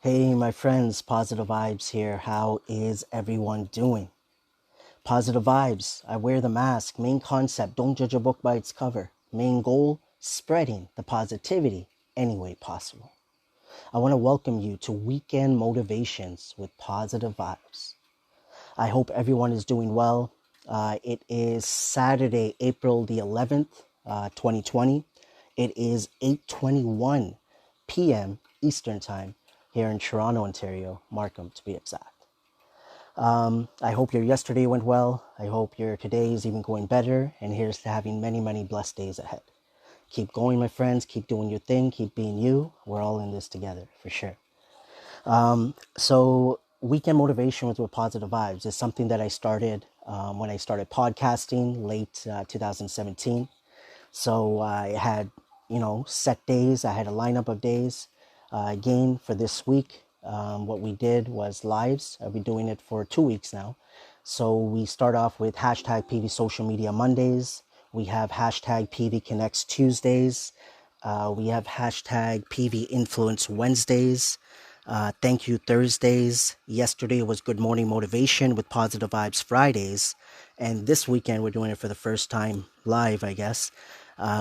Hey, my friends, Positive Vibes here. How is everyone doing? Positive Vibes. I wear the mask. Main concept, don't judge a book by its cover. Main goal, spreading the positivity any way possible. I want to welcome you to Weekend Motivations with Positive Vibes. I hope everyone is doing well. It is Saturday, April the 11th, 2020. It is 8:21 p.m. Eastern Time here in Toronto, Ontario, Markham to be exact. I hope your yesterday went well. I hope your today is even going better. And here's to having many, many blessed days ahead. Keep going, my friends. Keep doing your thing. Keep being you. We're all in this together, for sure. So weekend motivation with Positive Vibes is something that I started when I started podcasting late 2017. So I had, set days. I had a lineup of days. Again, for this week, what we did was lives. I've been doing it for 2 weeks now. So we start off with hashtag PV Social Media Mondays. We have hashtag PV Connects Tuesdays. We have hashtag PV Influence Wednesdays. Thank you Thursdays. Yesterday was Good Morning Motivation with Positive Vibes Fridays. And this weekend we're doing it for the first time live, I guess,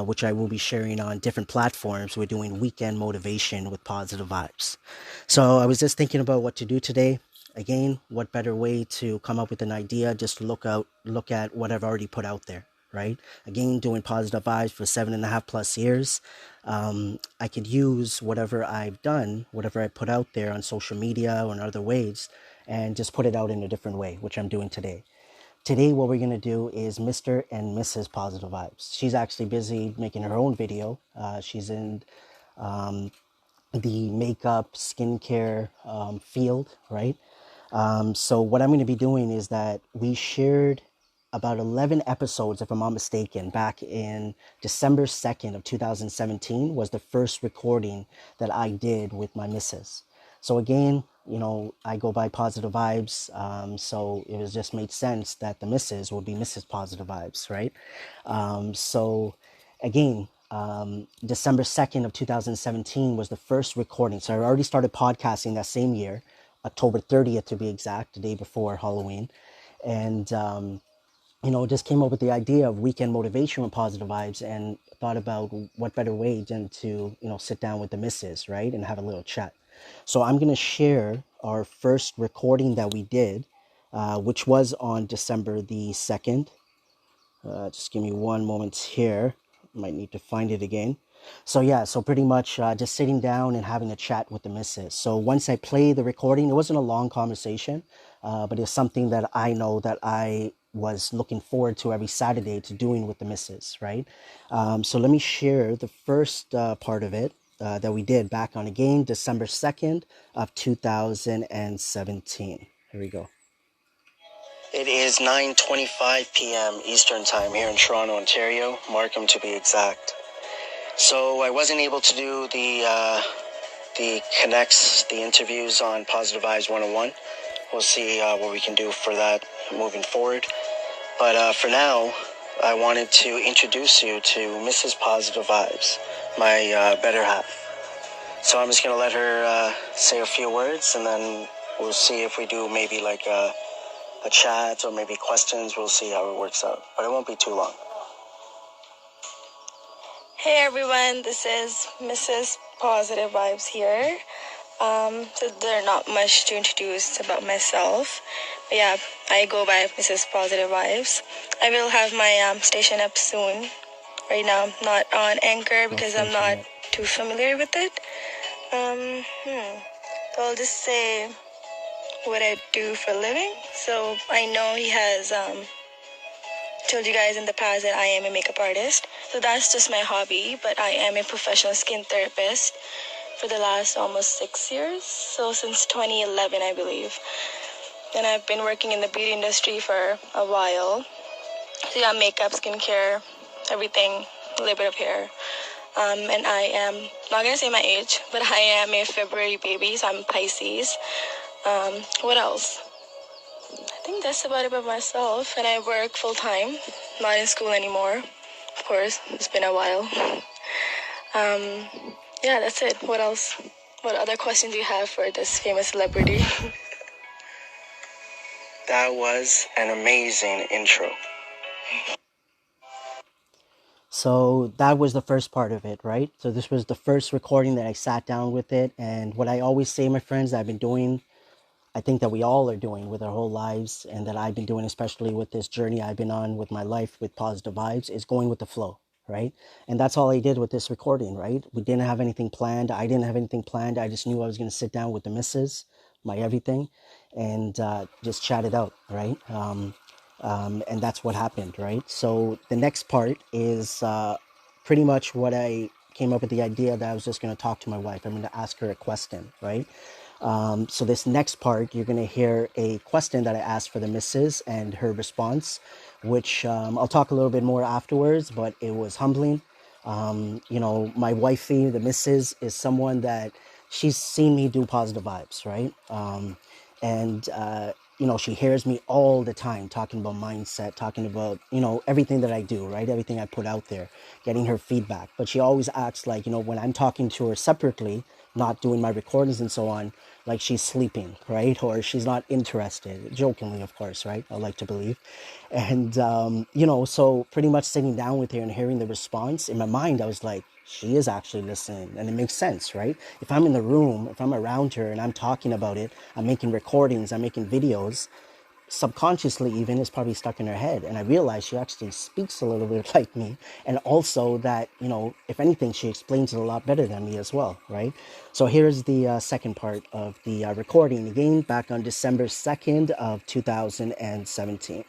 which I will be sharing on different platforms. We're doing Weekend Motivation with Positive Vibes. So I was just thinking about what to do today. Again, what better way to come up with an idea, just to look at what I've already put out there, right? Again, doing Positive Vibes for 7.5+ years. I could use whatever I've done, whatever I put out there on social media or in other ways, and just put it out in a different way, which I'm doing today. Today, what we're going to do is Mr. and Mrs. Positive Vibes. She's actually busy making her own video. She's in the makeup, skincare field, right? So what I'm going to be doing is that we shared about 11 episodes, if I'm not mistaken, back in December 2nd of 2017 was the first recording that I did with my missus. So again, I go by Positive Vibes, so it was just made sense that the missus would be Mrs. Positive Vibes, right? So again, December 2nd of 2017 was the first recording. So I already started podcasting that same year, October 30th to be exact, the day before Halloween. And, just came up with the idea of weekend motivation with Positive Vibes and thought about what better way than to, sit down with the missus, right? And have a little chat. So I'm going to share our first recording that we did, which was on December the 2nd. Just give me one moment here. Might need to find it again. So pretty much just sitting down and having a chat with the missus. So once I play the recording, it wasn't a long conversation, but it's something that I know that I was looking forward to every Saturday to doing with the missus, right? So let me share the first part of it that we did back on again, December 2nd of 2017. Here we go. It is 9:25 p.m. Eastern Time here in Toronto, Ontario, Markham to be exact. So I wasn't able to do the connects, the interviews on Positive Vibes 101. We'll see what we can do for that moving forward. But for now, I wanted to introduce you to Mrs. Positive Vibes, my better half. So I'm just going to let her say a few words, and then we'll see if we do maybe like a chat or maybe questions. We'll see how it works out, but it won't be too long. Hey everyone, this is Mrs. Positive Vibes here. So there's not much to introduce about myself, but yeah, I go by Mrs. Positive Vibes. I will have my station up soon. Right now I'm not on Anchor because I'm not too familiar with it. So I'll just say what I do for a living. So I know he has told you guys in the past that I am a makeup artist. So that's just my hobby, but I am a professional skin therapist for the last almost 6 years. So since 2011, I believe. And I've been working in the beauty industry for a while. So yeah, makeup, skincare, everything, a little bit of hair. And I am, not going to say my age, but I am a February baby, so I'm Pisces. What else? I think that's about it about myself. And I work full-time, not in school anymore. Of course, it's been a while. Yeah, that's it. What else? What other questions do you have for this famous celebrity? That was an amazing intro. So that was the first part of it, right? So this was the first recording that I sat down with it. And what I always say, my friends, that I've been doing, I think that we all are doing with our whole lives, and that I've been doing, especially with this journey I've been on with my life with Positive Vibes, is going with the flow, right? And that's all I did with this recording, right? We didn't have anything planned. I didn't have anything planned. I just knew I was going to sit down with the missus, my everything, and just chat it out, right? And that's what happened, right? So the next part is pretty much what I came up with, the idea that I was just going to talk to my wife. I'm going to ask her a question, right? So this next part, you're going to hear a question that I asked for the missus and her response, which I'll talk a little bit more afterwards, but it was humbling. You know, my wifey, the missus, is someone that she's seen me do positive vibes, right? And you know, she hears me all the time talking about mindset, talking about, you know, everything that I do, right? Everything I put out there, getting her feedback. But she always acts like, you know, when I'm talking to her separately, not doing my recordings and so on, like she's sleeping, right? Or she's not interested, jokingly, of course, right? I like to believe. And, you know, so pretty much sitting down with her and hearing the response, in my mind, I was like, she is actually listening, and it makes sense, right? If I'm in the room, if I'm around her and I'm talking about it, I'm making recordings, I'm making videos, subconsciously even, is probably stuck in her head. And I realized she actually speaks a little bit like me, and also that, you know, if anything, she explains it a lot better than me as well, right? So here's the second part of the recording, again back on December 2nd of 2017.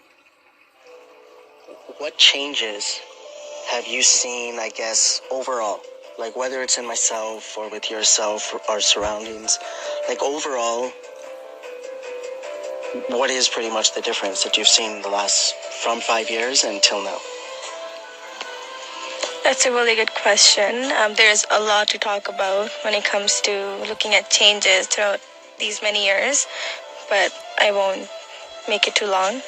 What changes have you seen, I guess, overall? Like, whether it's in myself or with yourself or our surroundings, like overall, what is pretty much the difference that you've seen the last, from 5 years until now? That's a really good question. There's a lot to talk about when it comes to looking at changes throughout these many years, but I won't make it too long.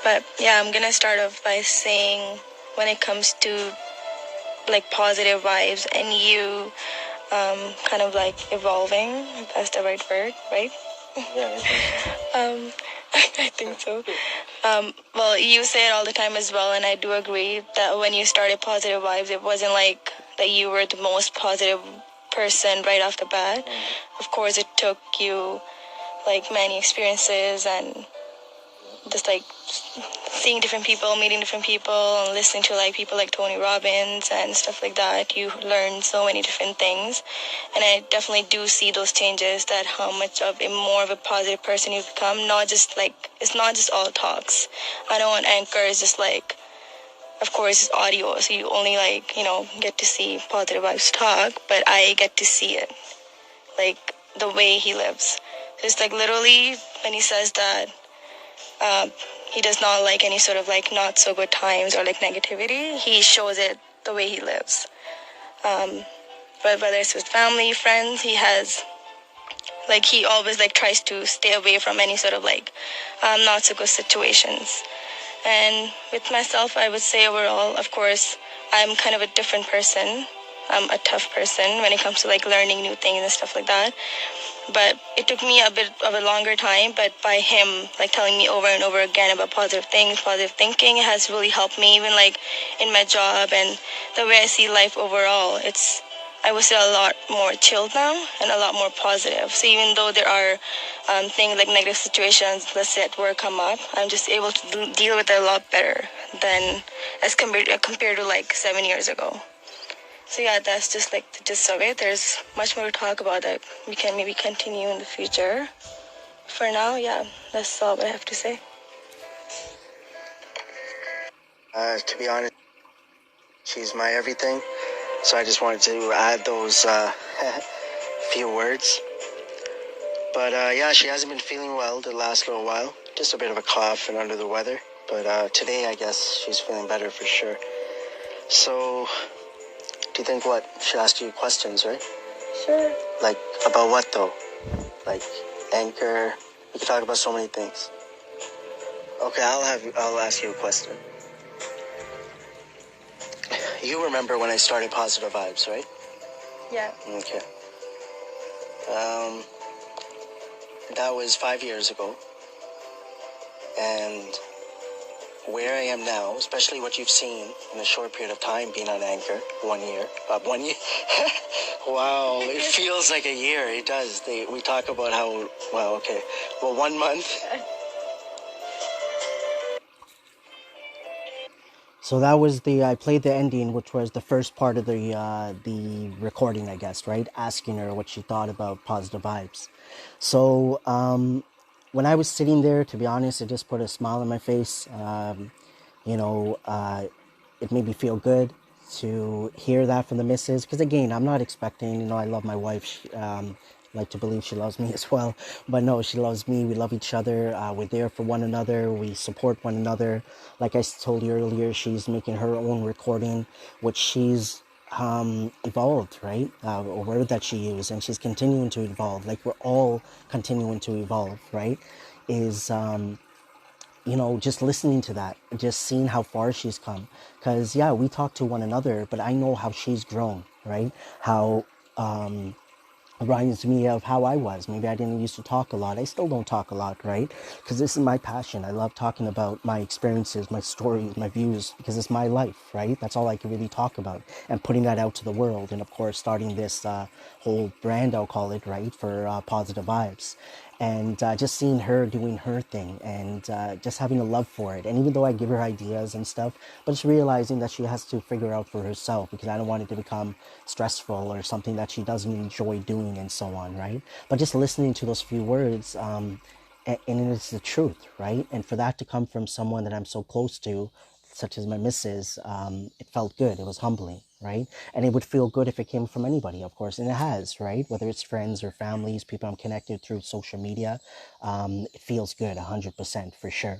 But yeah, I'm gonna start off by saying, when it comes to like positive vibes and you kind of like evolving, if that's the right word, right? Yeah, I think so. Well, you say it all the time as well, and I do agree that when you started Positive Vibes, it wasn't like that you were the most positive person right off the bat. Of course, it took you like many experiences and just like seeing different people, meeting different people, and listening to like people like Tony Robbins and stuff like that. You learn so many different things, and I definitely do see those changes, that how much of a more of a positive person you've become. Not just like, it's not just all talks. I know on Anchor is just like, of course it's audio, so you only like, you know, get to see Positive Vibes talk, but I get to see it, like the way he lives. Just like literally when he says that he does not like any sort of like not so good times or like negativity, he shows it the way he lives. But whether it's with family, friends, he has like, he always like tries to stay away from any sort of like not so good situations. And with myself, I would say overall, of course, I'm kind of a different person. I'm a tough person when it comes to like learning new things and stuff like that. But it took me a bit of a longer time, but by him like telling me over and over again about positive things, positive thinking, it has really helped me, even like in my job and the way I see life overall. It's, I would say, a lot more chilled now and a lot more positive. So even though there are things like negative situations, let's say at work, come up, I'm just able to deal with it a lot better than as compared to like 7 years ago. So yeah, that's just like the gist of it. There's much more to talk about that we can maybe continue in the future. For now, yeah, that's all I have to say. To be honest, she's my everything. So I just wanted to add those few words. But yeah, she hasn't been feeling well the last little while. Just a bit of a cough and under the weather. But today, I guess she's feeling better for sure. So, do you think what? She asked you questions, right? Sure. Like, about what though? Like, Anchor? We could talk about so many things. Okay, I'll ask you a question. You remember when I started Positive Vibes, right? Yeah. Okay. Um, that was 5 years ago. And where I am now, especially what you've seen in a short period of time being on Anchor, 1 year. 1 year? Wow, it feels like a year. It does. We talk about how, well, okay. Well, 1 month. So that was I played the ending, which was the first part of the recording, I guess, right? Asking her what she thought about Positive Vibes. So when I was sitting there, to be honest, it just put a smile on my face. You know, it made me feel good to hear that from the missus. Because again, I'm not expecting, you know, I love my wife. Like to believe she loves me as well. But no, she loves me. We love each other. We're there for one another. We support one another. Like I told you earlier, she's making her own recording, which she's evolved, right? A word that she used, and she's continuing to evolve. Like we're all continuing to evolve, right? Is you know, just listening to that, just seeing how far she's come. Because yeah, we talk to one another, but I know how she's grown, right? How reminds me of how I was. Maybe I didn't used to talk a lot. I still don't talk a lot, right? Because this is my passion. I love talking about my experiences, my stories, my views, because it's my life, right? That's all I can really talk about. And putting that out to the world. And of course, starting this whole brand, I'll call it, right, for Positive Vibes. And just seeing her doing her thing and just having a love for it. And even though I give her ideas and stuff, but just realizing that she has to figure out for herself, because I don't want it to become stressful or something that she doesn't enjoy doing and so on, right? But just listening to those few words, and it's the truth, right? And for that to come from someone that I'm so close to, such as my missus, it felt good. It was humbling, right? And it would feel good if it came from anybody, of course, and it has, right? Whether it's friends or families, people I'm connected through social media, it feels good, 100% for sure.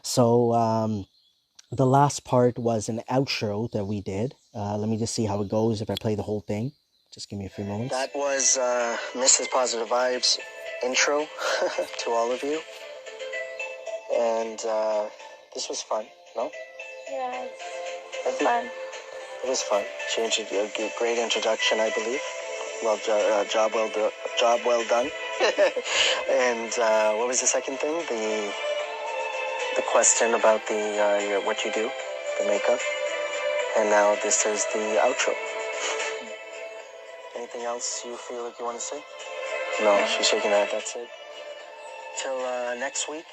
So the last part was an outro that we did. Let me just see how it goes if I play the whole thing. Just give me a few moments. That was Mrs. Positive Vibes intro to all of you. And this was fun, no? Yeah, it's fun. It was fun. She introduced a great introduction, I believe. Well, job well done. And what was the second thing? The question about what you do, the makeup. And now this is the outro. Anything else you feel like you want to say? No, she's shaking her head. That's it. Till next week.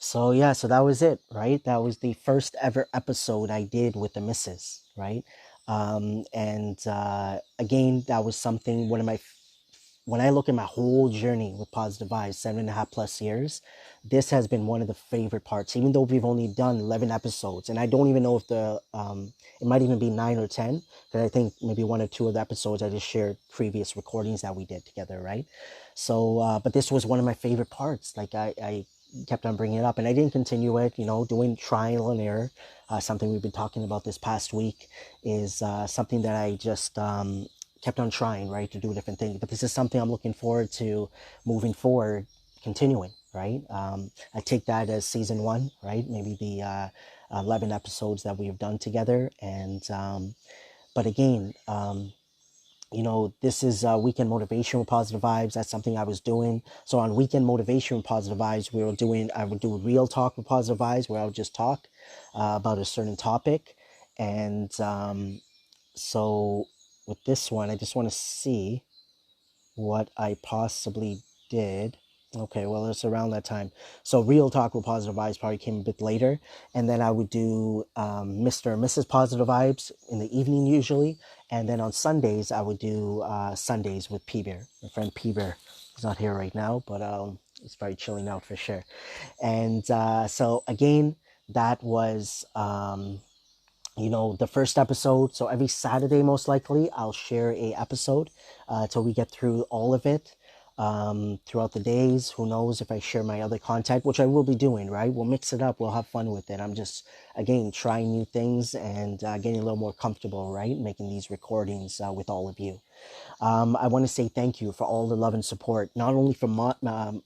So yeah, so that was it, right? That was the first ever episode I did with the missus, right? And again, that was something, when I look at my whole journey with Positive Vibes, 7.5+ years, this has been one of the favorite parts, even though we've only done 11 episodes. And I don't even know if it might even be 9 or 10, because I think maybe 1 or 2 of the episodes I just shared previous recordings that we did together, right? So, but this was one of my favorite parts. Like I kept on bringing it up, and I didn't continue it, you know, doing trial and error. Something we've been talking about this past week is something that I just kept on trying, right, to do different things. But this is something I'm looking forward to moving forward, continuing, right? I take that as season 1, right? Maybe the 11 episodes that we've done together. And but again, you know, this is Weekend Motivation with Positive Vibes. That's something I was doing. So on Weekend Motivation with Positive Vibes, I would do Real Talk with Positive Vibes, where I would just talk about a certain topic. And so with this one, I just want to see what I possibly did. Okay, well, it's around that time. So Real Talk with Positive Vibes probably came a bit later. And then I would do Mr. and Mrs. Positive Vibes in the evening usually. And then on Sundays, I would do Sundays with P-Bear. My friend P-Bear is not here right now, but he's probably chilling out for sure. And so again, that was... you know, the first episode. So every Saturday, most likely, I'll share a episode till we get through all of it. Throughout the days, who knows if I share my other content, which I will be doing, right? We'll mix it up. We'll have fun with it. I'm just, again, trying new things and getting a little more comfortable, right? Making these recordings with all of you. I want to say thank you for all the love and support, not only from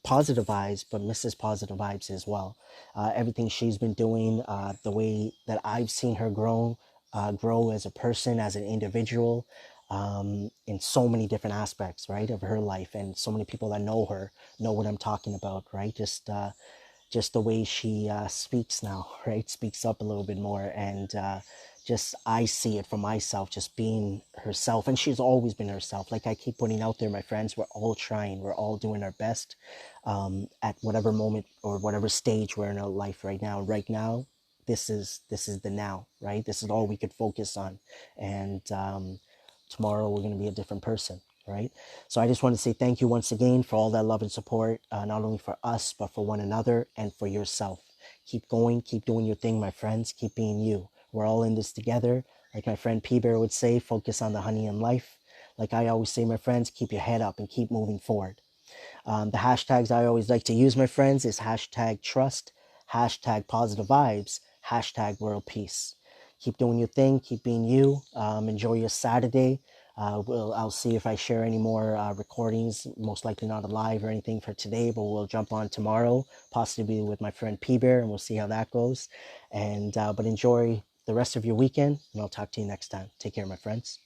Positive Vibes, but Mrs. Positive Vibes as well. Everything she's been doing, the way that I've seen her grow as a person, as an individual, in so many different aspects, right, of her life. And so many people that know her know what I'm talking about, right? Just the way she speaks now, right? Speaks up a little bit more. And just, I see it for myself, just being herself. And she's always been herself. Like I keep putting out there, my friends, we're all trying, we're all doing our best at whatever moment or whatever stage we're in our life right now. Right now, this is the now, right? This is all we could focus on. And tomorrow we're going to be a different person, right? So I just want to say thank you once again for all that love and support, not only for us, but for one another and for yourself. Keep going, keep doing your thing, my friends. Keep being you. We're all in this together. Like my friend P Bear would say, focus on the honey in life. Like I always say, my friends, keep your head up and keep moving forward. The hashtags I always like to use, my friends, is hashtag trust, hashtag positive vibes, hashtag world peace. Keep doing your thing. Keep being you. Enjoy your Saturday. I'll see if I share any more recordings. Most likely not a live or anything for today, but we'll jump on tomorrow, possibly with my friend P Bear, and we'll see how that goes. And but enjoy the rest of your weekend, and I'll talk to you next time. Take care, my friends.